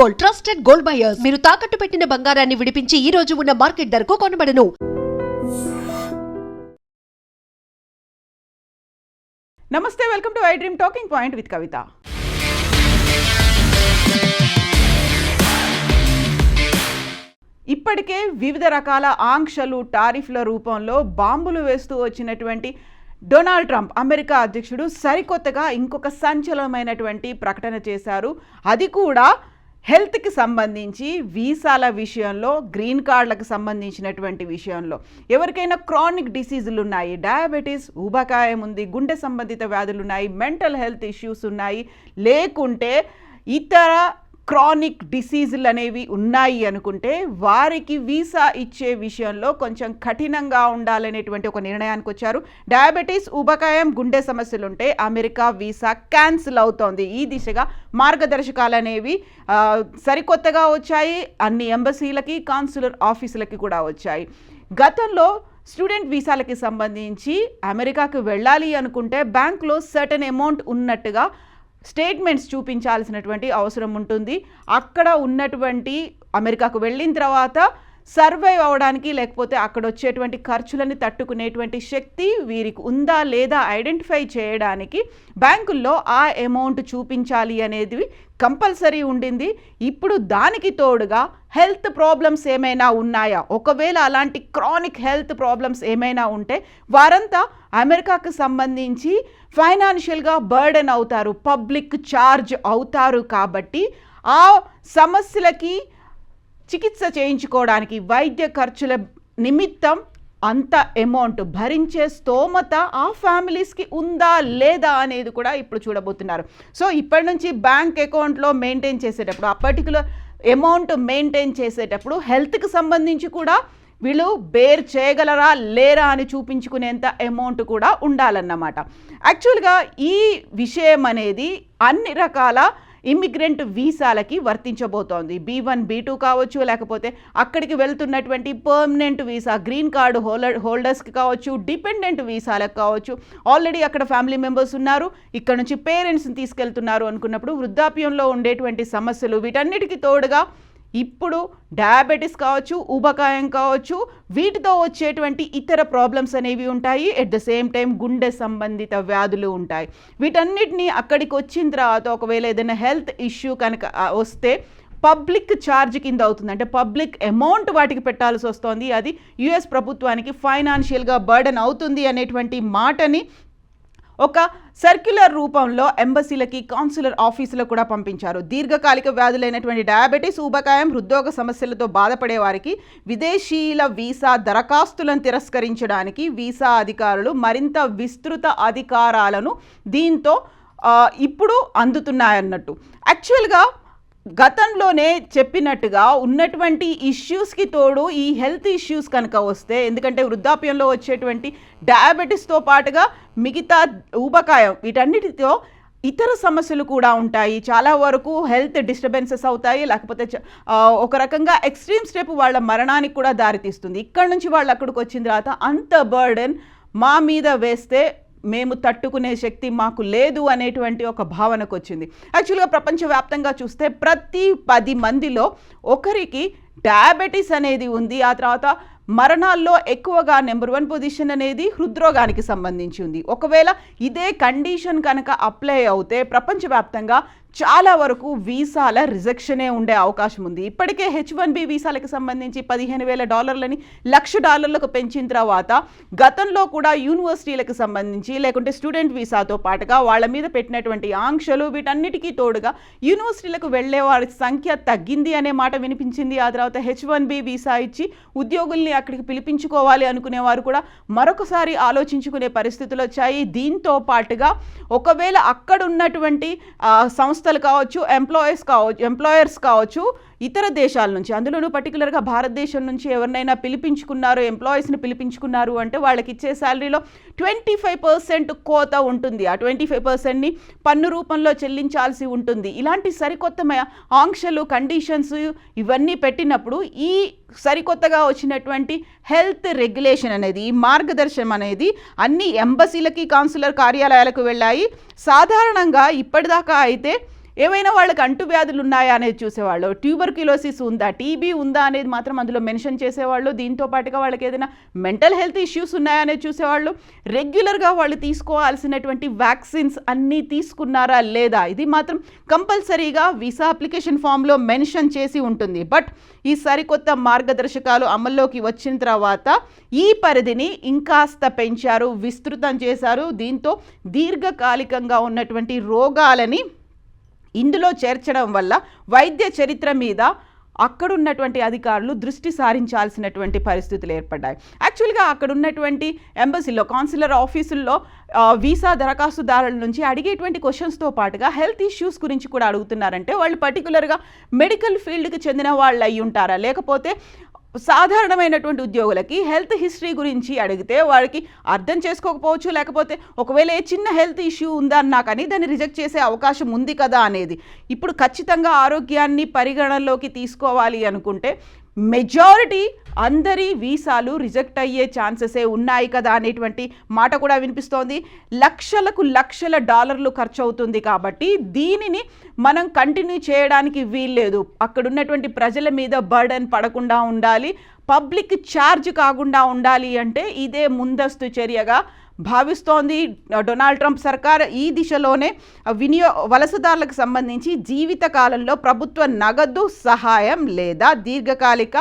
Gold, trusted gold buyers. మీరు తాకట్టు పెట్టిన బంగారాన్ని విడిపించి ఈ రోజు ఉన్న మార్కెట్ ధరకు కొనబడను. నమస్తే, welcome to I dream talking point with Kavitha. ఇప్పటికే వివిధ రకాల ఆంక్షలు, టారిఫ్ల రూపంలో బాంబులు వేస్తూ వచ్చినటువంటి డొనాల్డ్ ట్రంప్ అమెరికా అధ్యక్షుడు సరికొత్తగా ఇంకొక సంచలనమైనటువంటి ప్రకటన చేశారు. అది కూడా హెల్త్కి సంబంధించి, వీసాల విషయంలో, గ్రీన్ కార్డులకు సంబంధించినటువంటి విషయంలో. ఎవరికైనా క్రానిక్ డిసీజులు ఉన్నాయి, డయాబెటీస్, ఊబకాయం ఉంది, గుండె సంబంధిత వ్యాధులు ఉన్నాయి, మెంటల్ హెల్త్ ఇష్యూస్ ఉన్నాయి, లేకుంటే ఇతర క్రానిక్ డిసీజులు అనేవి ఉన్నాయి అనుకుంటే వారికి వీసా ఇచ్చే విషయంలో కొంచెం కఠినంగా ఉండాలనేటువంటి ఒక నిర్ణయానికి వచ్చారు. డయాబెటీస్, ఊబకాయం, గుండె సమస్యలు ఉంటే అమెరికా వీసా క్యాన్సిల్ అవుతోంది. ఈ దిశగా మార్గదర్శకాలు అనేవి సరికొత్తగా వచ్చాయి. అన్ని ఎంబసీలకి, కాన్సులర్ ఆఫీసులకి కూడా వచ్చాయి. గతంలో స్టూడెంట్ వీసాలకి సంబంధించి అమెరికాకు వెళ్ళాలి అనుకుంటే బ్యాంకులో సర్టెన్ అమౌంట్ ఉన్నట్టుగా స్టేట్మెంట్స్ చూపించాల్సినటువంటి అవసరం ఉంటుంది. అక్కడ ఉన్నటువంటి అమెరికాకు వెళ్ళిన తర్వాత సర్వైవ్ అవ్వడానికి, లేకపోతే అక్కడ వచ్చేటువంటి ఖర్చులని తట్టుకునేటువంటి శక్తి వీరికి ఉందా లేదా ఐడెంటిఫై చేయడానికి బ్యాంకుల్లో ఆ అమౌంట్ చూపించాలి అనేది కంపల్సరీ ఉండింది. ఇప్పుడు దానికి తోడుగా హెల్త్ ప్రాబ్లమ్స్ ఏమైనా ఉన్నాయా, ఒకవేళ అలాంటి క్రానిక్ హెల్త్ ప్రాబ్లమ్స్ ఏమైనా ఉంటే వారంతా అమెరికాకు సంబంధించి ఫైనాన్షియల్గా బర్డెన్ అవుతారు, పబ్లిక్ ఛార్జ్ అవుతారు. కాబట్టి ఆ సమస్యలకి చికిత్స చేయించుకోవడానికి, వైద్య ఖర్చుల నిమిత్తం అంత అమౌంట్ భరించే స్తోమత ఆ ఫ్యామిలీస్కి ఉందా లేదా అనేది కూడా ఇప్పుడు చూడబోతున్నారు. సో ఇప్పటి నుంచి బ్యాంక్ అకౌంట్లో మెయింటైన్ చేసేటప్పుడు, ఆ పర్టికులర్ అమౌంట్ మెయింటైన్ చేసేటప్పుడు హెల్త్కి సంబంధించి కూడా వీళ్ళు బేర్ చేయగలరా లేరా అని చూపించుకునేంత అమౌంట్ కూడా ఉండాలన్నమాట. యాక్చువల్గా ఈ విషయం అనేది అన్ని రకాల ఇమిగ్రెంట్ వీసాలకి వర్తించబోతోంది. B1, B2 కావచ్చు, లేకపోతే అక్కడికి వెళ్తున్నటువంటి పర్మనెంట్ వీసా, గ్రీన్ కార్డు హోల్డర్స్కి కావచ్చు, డిపెండెంట్ వీసాలకు కావచ్చు. ఆల్రెడీ అక్కడ ఫ్యామిలీ మెంబర్స్ ఉన్నారు, ఇక్కడ నుంచి పేరెంట్స్ని తీసుకెళ్తున్నారు అనుకున్నప్పుడు వృద్ధాప్యంలో ఉండేటువంటి సమస్యలు, వీటన్నిటికీ తోడుగా ఇప్పుడు డయాబెటీస్ కావచ్చు, ఊబకాయం కావచ్చు, వీటితో వచ్చేటువంటి ఇతర ప్రాబ్లమ్స్ అనేవి ఉంటాయి. ఎట్ ద సేమ్ టైం గుండె సంబంధిత వ్యాధులు ఉంటాయి. వీటన్నిటినీ అక్కడికి వచ్చిన తర్వాత ఒకవేళ ఏదైనా హెల్త్ ఇష్యూ కనుక వస్తే పబ్లిక్ ఛార్జ్ కింద అవుతుంది, అంటే పబ్లిక్ అమౌంట్ వాటికి పెట్టాల్సి వస్తుంది. అది యుఎస్ ప్రభుత్వానికి ఫైనాన్షియల్గా బర్డెన్ అవుతుంది అనేటువంటి మాటని ఒక సర్క్యులర్ రూపంలో ఎంబసీలకి, కాన్సులర్ ఆఫీసులకు కూడా పంపించారు. దీర్ఘకాలిక వ్యాధులైనటువంటి డయాబెటీస్, ఊబకాయం, హృద్రోగ సమస్యలతో బాధపడే వారికి విదేశీయుల వీసా దరఖాస్తులను తిరస్కరించడానికి వీసా అధికారులు మరింత విస్తృత అధికారాలను దీంతో ఇప్పుడు అందుతున్నాయన్నట్టు. యాక్చువల్గా గతంలోనే చెప్పినట్టుగా ఉన్నటువంటి ఇష్యూస్కి తోడు ఈ హెల్త్ ఇష్యూస్ కనుక వస్తే, ఎందుకంటే వృద్ధాప్యంలో వచ్చేటువంటి డయాబెటీస్తో పాటుగా మిగతా ఊబకాయం, వీటన్నిటితో ఇతర సమస్యలు కూడా ఉంటాయి. చాలా వరకు హెల్త్ డిస్టర్బెన్సెస్ అవుతాయి, లేకపోతే ఒక రకంగా ఎక్స్ట్రీమ్ స్టెప్ వాళ్ళ మరణానికి కూడా దారితీస్తుంది. ఇక్కడ నుంచి వాళ్ళు అక్కడికి వచ్చిన తర్వాత అంత బర్డెన్ మా మీద వేస్తే మేము తట్టుకునే శక్తి మాకు లేదు అనేటువంటి ఒక భావనకు వచ్చింది. యాక్చువల్గా ప్రపంచవ్యాప్తంగా చూస్తే ప్రతి 10 మందిలో ఒకరికి డయాబెటీస్ అనేది ఉంది. ఆ తర్వాత మరణాల్లో ఎక్కువగా నెంబర్ 1 పొజిషన్ అనేది హృద్రోగానికి సంబంధించి ఉంది. ఒకవేళ ఇదే కండిషన్ కనుక అప్లై అవుతే ప్రపంచవ్యాప్తంగా చాలా వరకు వీసాల రిజెక్షనే ఉండే అవకాశం ఉంది. ఇప్పటికే H1B వీసాలకు సంబంధించి $15,000 $1,00,000 పెంచిన తర్వాత గతంలో కూడా యూనివర్సిటీలకు సంబంధించి, లేకుంటే స్టూడెంట్ వీసాతో పాటుగా వాళ్ళ మీద పెట్టినటువంటి ఆంక్షలు, వీటన్నిటికీ తోడుగా యూనివర్సిటీలకు వెళ్ళే వారి సంఖ్య తగ్గింది అనే మాట వినిపించింది. ఆ తర్వాత H1B వీసా ఇచ్చి ఉద్యోగుల్ని అక్కడికి పిలిపించుకోవాలి అనుకునేవారు కూడా మరొకసారి ఆలోచించుకునే పరిస్థితులు వచ్చాయి. దీంతో పాటుగా ఒకవేళ అక్కడ ఉన్నటువంటి సంస్థలు కావచ్చు, ఎంప్లాయర్స్ కావచ్చు, ఇతర దేశాల నుంచి, అందులోనూ పర్టికులర్గా భారతదేశం నుంచి ఎవరినైనా పిలిపించుకున్నారు, ఎంప్లాయీస్ని పిలిపించుకున్నారు అంటే వాళ్ళకి ఇచ్చే శాలరీలో 25% కోత ఉంటుంది. ఆ 25%ని పన్ను రూపంలో చెల్లించాల్సి ఉంటుంది. ఇలాంటి సరికొత్త ఆంక్షలు, కండిషన్స్ ఇవన్నీ పెట్టినప్పుడు ఈ సరికొత్తగా వచ్చినటువంటి హెల్త్ రెగ్యులేషన్ అనేది, ఈ మార్గదర్శనం అనేది అన్ని ఎంబసీలకి, కాన్సులర్ కార్యాలయాలకు వెళ్ళాయి. సాధారణంగా ఇప్పటిదాకా అయితే ఏవైనా వాళ్ళకి అంటువ్యాధులు ఉన్నాయా అనేది చూసేవాళ్ళు, ట్యూబర్క్యులోసిస్ ఉందా, టీబీ ఉందా అనేది మాత్రం అందులో మెన్షన్ చేసేవాళ్ళు. దీంతో పాటుగా వాళ్ళకి ఏదైనా మెంటల్ హెల్త్ ఇష్యూస్ ఉన్నాయా అనేది చూసేవాళ్ళు. రెగ్యులర్గా వాళ్ళు తీసుకోవాల్సినటువంటి వ్యాక్సిన్స్ అన్నీ తీసుకున్నారా లేదా, ఇది మాత్రం కంపల్సరీగా వీసా అప్లికేషన్ ఫామ్లో మెన్షన్ చేసి ఉంటుంది. బట్ ఈ సరికొత్త మార్గదర్శకాలు అమల్లోకి వచ్చిన తర్వాత ఈ పరిధిని ఇంకాస్త పెంచారు, విస్తృతం చేశారు. దీంతో దీర్ఘకాలికంగా ఉన్నటువంటి రోగాలని ఇందులో చేర్చడం వల్ల వైద్య చరిత్ర మీద అక్కడున్నటువంటి అధికారులు దృష్టి సారించాల్సినటువంటి పరిస్థితులు ఏర్పడ్డాయి. యాక్చువల్గా అక్కడ ఉన్నటువంటి ఎంబసీలో, కాన్సులర్ ఆఫీసుల్లో వీసా దరఖాస్తుదారుల నుంచి అడిగేటువంటి క్వశ్చన్స్తో పాటుగా హెల్త్ ఇష్యూస్ గురించి కూడా అడుగుతున్నారంటే వాళ్ళు పర్టికులర్గా మెడికల్ ఫీల్డ్కి చెందిన వాళ్ళు అయి ఉంటారా, లేకపోతే సాధారణమైనటువంటి ఉద్యోగులకి హెల్త్ హిస్టరీ గురించి అడిగితే వారికి అర్థం చేసుకోకపోవచ్చు, లేకపోతే ఒకవేళ ఏ చిన్న హెల్త్ ఇష్యూ ఉందన్నా కానీ దాన్ని రిజెక్ట్ చేసే అవకాశం ఉంది కదా అనేది. ఇప్పుడు ఖచ్చితంగా ఆరోగ్యాన్ని పరిగణనలోకి తీసుకోవాలి అనుకుంటే మెజారిటీ అందరి వీసాలు రిజెక్ట్ అయ్యే ఛాన్సెసే ఉన్నాయి కదా అనేటువంటి మాట కూడా వినిపిస్తోంది. లక్షలకు లక్షల డాలర్లు ఖర్చు అవుతుంది కాబట్టి దీనిని మనం కంటిన్యూ చేయడానికి వీల్లేదు. అక్కడ ఉన్నటువంటి ప్రజల మీద బర్డెన్ పడకుండా ఉండాలి, పబ్లిక్ ఛార్జ్ కాకుండా ఉండాలి అంటే ఇదే ముందస్తు చర్యగా భావిస్తోంది డొనాల్డ్ ట్రంప్ సర్కార్. ఈ దిశలోనే వలసదారులకు సంబంధించి జీవితకాలంలో ప్రభుత్వ నగదు సహాయం లేదా దీర్ఘకాలిక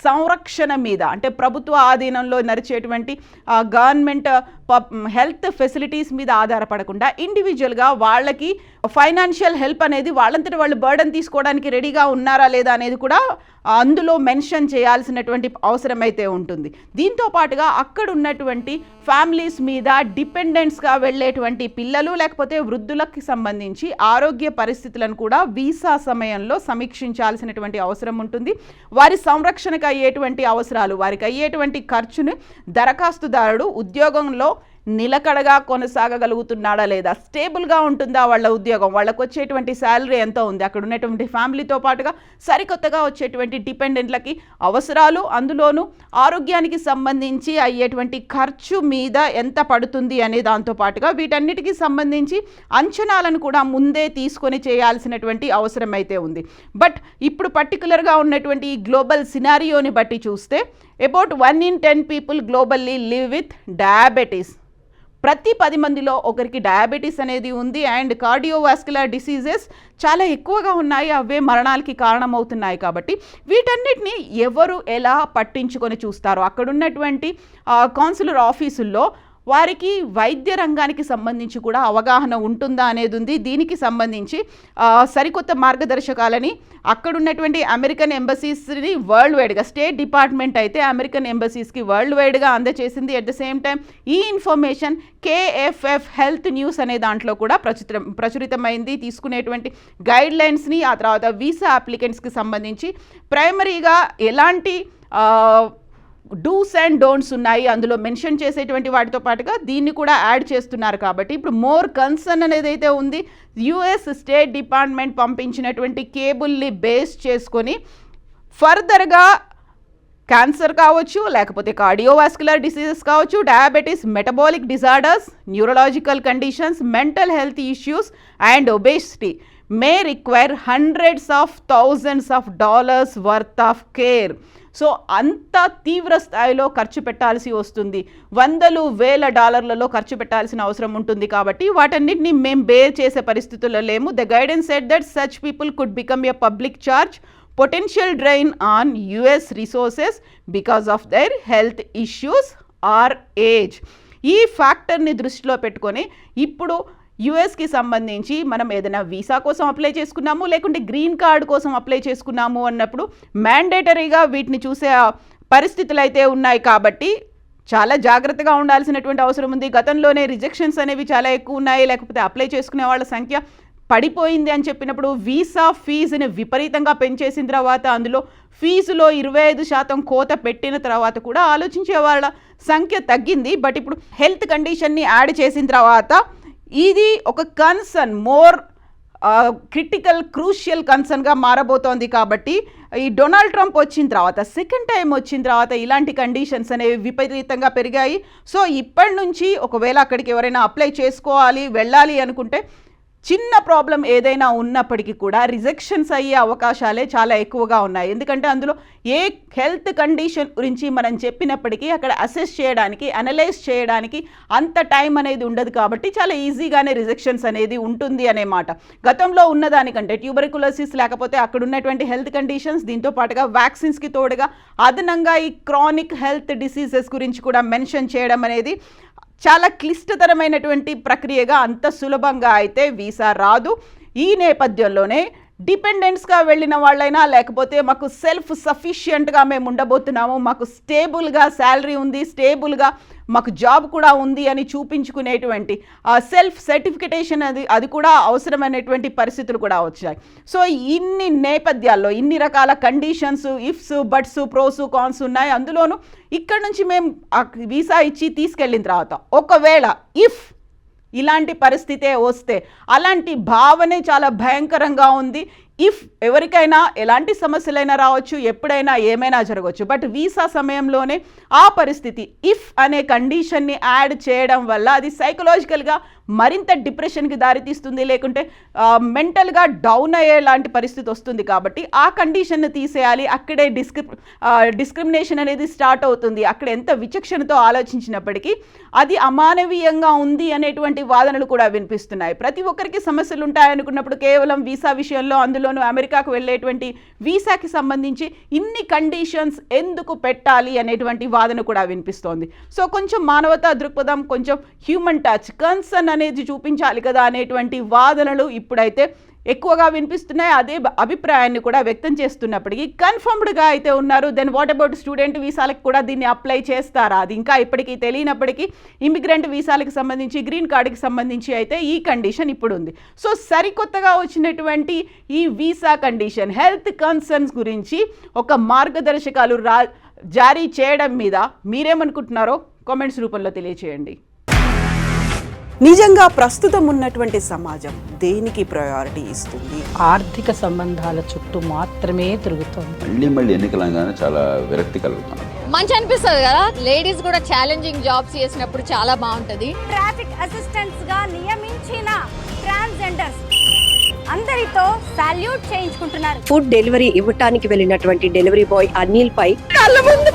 సంరక్షణ మీద, అంటే ప్రభుత్వ ఆధీనంలో నడిచేటువంటి గవర్నమెంట్ హెల్త్ ఫెసిలిటీస్ మీద ఆధారపడకుండా ఇండివిజువల్గా వాళ్ళకి ఫైనాన్షియల్ హెల్ప్ అనేది వాళ్ళంతటి వాళ్ళు బర్డెన్ తీసుకోవడానికి రెడీగా ఉన్నారా లేదా అనేది కూడా అందులో మెన్షన్ చేయాల్సినటువంటి అవసరం అయితే ఉంటుంది. దీంతో పాటుగా అక్కడ ఉన్నటువంటి ఫ్యామిలీస్ మీద డిపెండెంట్స్గా వెళ్ళేటువంటి పిల్లలు లేకపోతే వృద్ధులకి సంబంధించి ఆరోగ్య పరిస్థితులను కూడా వీసా సమయంలో సమీక్షించాల్సినటువంటి అవసరం ఉంటుంది. వారి సంరక్షణకు అయ్యేటువంటి అవసరాలు, వారికి అయ్యేటువంటి ఖర్చును దరఖాస్తుదారుడు ఉద్యోగంలో నిలకడగా కొనసాగగలుగుతున్నాడా లేదా, స్టేబుల్గా ఉంటుందా వాళ్ళ ఉద్యోగం, వాళ్ళకు వచ్చేటువంటి శాలరీ ఎంత ఉంది, అక్కడ ఉన్నటువంటి ఫ్యామిలీతో పాటుగా సరికొత్తగా వచ్చేటువంటి డిపెండెంట్లకి అవసరాలు, అందులోనూ ఆరోగ్యానికి సంబంధించి అయ్యేటువంటి ఖర్చు మీద ఎంత పడుతుంది అనే దాంతో పాటుగా వీటన్నిటికీ సంబంధించి అంచనాలను కూడా ముందే తీసుకొని చేయాల్సినటువంటి అవసరం అయితే ఉంది. బట్ ఇప్పుడు పర్టికులర్గా ఉన్నటువంటి ఈ గ్లోబల్ సినారియోని బట్టి చూస్తే about 1 in 10 people globally live with diabetes. ప్రతి 10 మందిలో ఒకరికి డయాబెటీస్ అనేది ఉంది. అండ్ కార్డియోవాస్కులర్ డిసీజెస్ చాలా ఎక్కువగా ఉన్నాయి, అవే మరణాలకి కారణమవుతున్నాయి. కాబట్టి వీటన్నిటిని ఎవరు ఎలా పట్టించుకొని చూస్తారో అక్కడ ఉన్నటువంటి కాన్సులర్ ఆఫీసుల్లో వారికి వైద్య రంగానికి సంబంధించి కూడా అవగాహన ఉంటుందా అనేది ఉంది. దీనికి సంబంధించి సరికొత్త మార్గదర్శకాలని అక్కడున్నటువంటి అమెరికన్ ఎంబసీస్ని వరల్డ్ వైడ్గా, స్టేట్ డిపార్ట్మెంట్ అయితే అమెరికన్ ఎంబసీస్కి వరల్డ్ వైడ్గా అందజేసింది. అట్ ద సేమ్ టైం ఈ ఇన్ఫర్మేషన్ KFF హెల్త్ న్యూస్ అనే దాంట్లో కూడా ప్రచురితమైంది. తీసుకునేటువంటి గైడ్ లైన్స్ని, ఆ తర్వాత వీసా అప్లికెంట్స్కి సంబంధించి ప్రైమరీగా ఎలాంటి డూస్ అండ్ డోంట్స్ ఉన్నాయి అందులో మెన్షన్ చేసేటువంటి వాటితో పాటుగా దీన్ని కూడా యాడ్ చేస్తున్నారు. కాబట్టి ఇప్పుడు మోర్ కన్సర్న్ అనేది అయితే ఉంది. US స్టేట్ డిపార్ట్మెంట్ పంపించినటువంటి కేబుల్ని బేస్ చేసుకొని ఫర్దర్గా క్యాన్సర్ కావచ్చు, లేకపోతే కార్డియోవాస్కులర్ డిసీజెస్ కావచ్చు, diabetes, metabolic disorders, neurological conditions, mental health issues and obesity may require hundreds of thousands of dollars worth of care. So అంత తీవ్ర స్థాయిలో ఖర్చు పెట్టాల్సి వస్తుంది, $100,000 ఖర్చు పెట్టాల్సిన అవసరం ఉంటుంది. కాబట్టి వాటన్నిటిని మేము బేర్ చేసే పరిస్థితుల్లో లేము. The guidance said that such people could become a public charge, potential drain on US resources because of their health issues or age. ఈ ఫ్యాక్టర్ని దృష్టిలో పెట్టుకొని ఇప్పుడు యుఎస్కి సంబంధించి మనం ఏదైనా వీసా కోసం అప్లై చేసుకున్నాము, లేకుంటే గ్రీన్ కార్డ్ కోసం అప్లై చేసుకున్నాము అన్నప్పుడు మ్యాండేటరీగా వీటిని చూసే పరిస్థితులు అయితే ఉన్నాయి. కాబట్టి చాలా జాగ్రత్తగా ఉండాల్సినటువంటి అవసరం ఉంది. గతంలోనే రిజెక్షన్స్ అనేవి చాలా ఎక్కువ ఉన్నాయి, లేకపోతే అప్లై చేసుకునే వాళ్ళ సంఖ్య పడిపోయింది అని చెప్పినప్పుడు వీసా ఫీజుని విపరీతంగా పెంచేసిన తర్వాత అందులో ఫీజులో 25% కోత పెట్టిన తర్వాత కూడా ఆలోచించే వాళ్ళ సంఖ్య తగ్గింది. బట్ ఇప్పుడు హెల్త్ కండిషన్ని యాడ్ చేసిన తర్వాత ఇది ఒక కన్సర్న్, మోర్ క్రిటికల్ క్రూషియల్ కన్సర్న్గా మారబోతోంది. కాబట్టి ఈ డొనాల్డ్ ట్రంప్ వచ్చిన తర్వాత, సెకండ్ టైం వచ్చిన తర్వాత ఇలాంటి కండిషన్స్ అనేవి విపరీతంగా పెరిగాయి. సో ఇప్పటి నుంచి ఒకవేళ అక్కడికి ఎవరైనా అప్లై చేసుకోవాలి, వెళ్ళాలి అనుకుంటే చిన్న ప్రాబ్లం ఏదైనా ఉన్నప్పటికీ కూడా రిజెక్షన్స్ అయ్యే అవకాశాలే చాలా ఎక్కువగా ఉన్నాయి. ఎందుకంటే అందులో ఏ హెల్త్ కండిషన్ గురించి మనం చెప్పినప్పటికీ అక్కడ అసెస్ చేయడానికి, అనలైజ్ చేయడానికి అంత టైం అనేది ఉండదు. కాబట్టి చాలా ఈజీగానే రిజెక్షన్స్ అనేది ఉంటుంది అనే మాట. గతంలో ఉన్నదానికంటే ట్యూబర్కులోసిస్ లేకపోతే అక్కడ ఉన్నటువంటి హెల్త్ కండిషన్స్, దీంతో పాటుగా వ్యాక్సిన్స్కి తోడుగా అదనంగా ఈ క్రానిక్ హెల్త్ డిసీజెస్ గురించి కూడా మెన్షన్ చేయడం అనేది చాలా క్లిష్టతరమైనటువంటి ప్రక్రియగా, అంత సులభంగా అయితే వీసా రాదు. ఈ నేపథ్యంలోనే డిపెండెంట్స్గా వెళ్ళిన వాళ్ళైనా, లేకపోతే మాకు సెల్ఫ్ సఫిషియెంట్గా మేము ఉండబోతున్నాము, మాకు స్టేబుల్గా శాలరీ ఉంది, స్టేబుల్గా మాకు జాబ్ కూడా ఉంది అని చూపించుకునేటువంటి సెల్ఫ్ సర్టిఫికేషన్ అది కూడా అవసరమైనటువంటి పరిస్థితులు కూడా వచ్చాయి. సో ఇన్ని నేపథ్యాల్లో ఇన్ని రకాల conditions, ifs, buts, pros, cons ఉన్నాయి. అందులోనూ ఇక్కడ నుంచి మేము వీసా ఇచ్చి తీసుకెళ్ళిన తర్వాత ఒకవేళ ఇఫ్ ఇలాంటి పరిస్థితే వస్తే, అలాంటి భావనే చాలా భయంకరంగా ఉంది. ఇఫ్ ఎవరికైనా ఎలాంటి సమస్యలైనా రావచ్చు, ఎప్పుడైనా ఏమైనా జరగవచ్చు. బట్ వీసా సమయంలోనే ఆ పరిస్థితి ఇఫ్ అనే కండిషన్ని యాడ్ చేయడం వల్ల అది సైకలాజికల్గా మరింత డిప్రెషన్కి దారితీస్తుంది, లేకుంటే మెంటల్గా డౌన్ అయ్యేలాంటి పరిస్థితి వస్తుంది. కాబట్టి ఆ కండిషన్ని తీసేయాలి. అక్కడే డిస్క్రిమినేషన్ అనేది స్టార్ట్ అవుతుంది. అక్కడ ఎంత విచక్షణతో ఆలోచించినప్పటికీ అది అమానవీయంగా ఉంది అనేటువంటి వాదనలు కూడా వినిపిస్తున్నాయి. ప్రతి ఒక్కరికి సమస్యలు ఉంటాయనుకున్నప్పుడు కేవలం వీసా విషయంలో, అందులోనూ అమెరికాకు వెళ్ళేటువంటి వీసాకి సంబంధించి ఇన్ని కండిషన్స్ ఎందుకు పెట్టాలి అనేటువంటి వాదన కూడా వినిపిస్తోంది. సో కొంచెం మానవతా దృక్పథం, కొంచెం హ్యూమన్ టచ్, కన్సర్న్ అనేది చూపించాలి కదా అనేటువంటి వాదనలు ఇప్పుడైతే ఎక్కువగా వినిపిస్తున్నాయి. అదే అభిప్రాయాన్ని కూడా వ్యక్తం చేస్తున్నప్పటికీ కన్ఫర్మ్డ్గా అయితే ఉన్నారు. దెన్ వాట్ అబౌట్ స్టూడెంట్ వీసాలకు కూడా దీన్ని అప్లై చేస్తారా? అది ఇంకా ఇప్పటికీ తెలియనప్పటికీ ఇమిగ్రెంట్ వీసాలకు సంబంధించి, గ్రీన్ కార్డుకి సంబంధించి అయితే ఈ కండిషన్ ఇప్పుడు ఉంది. సో సరికొత్తగా వచ్చినటువంటి ఈ వీసా కండిషన్, హెల్త్ కన్సర్న్స్ గురించి ఒక మార్గదర్శకాలు జారీ చేయడం మీద మీరేమనుకుంటున్నారో కామెంట్స్ రూపంలో తెలియచేయండి. నిజంగా ప్రస్తుతం ఉన్నటువంటి సమాజం దేనికి ప్రయారిటీ ఇస్తుంది? ఆర్థిక సంబంధాల చుట్టూ మాత్రమే తిరుగుతుంది. మళ్ళీ ఎన్నికలంగానే చాలా విరక్తి కలుగుతాను. మంచి అనిపిస్తుంది కదా, లేడీస్ కూడా ఛాలెంజింగ్ జాబ్స్ చేసినప్పుడు చాలా బాగుంటది. ట్రాఫిక్ అసిస్టెంట్స్ గా నియమించిన ట్రాన్స్జెండర్స్ అందరితో సాల్యూట్ చేయించుకుంటున్నారు. ఫుడ్ డెలివరీ ఇవ్వటానికి వెళ్ళినటువంటి డెలివరీ బాయ్ అనిల్ పై కళ్ళ ముందు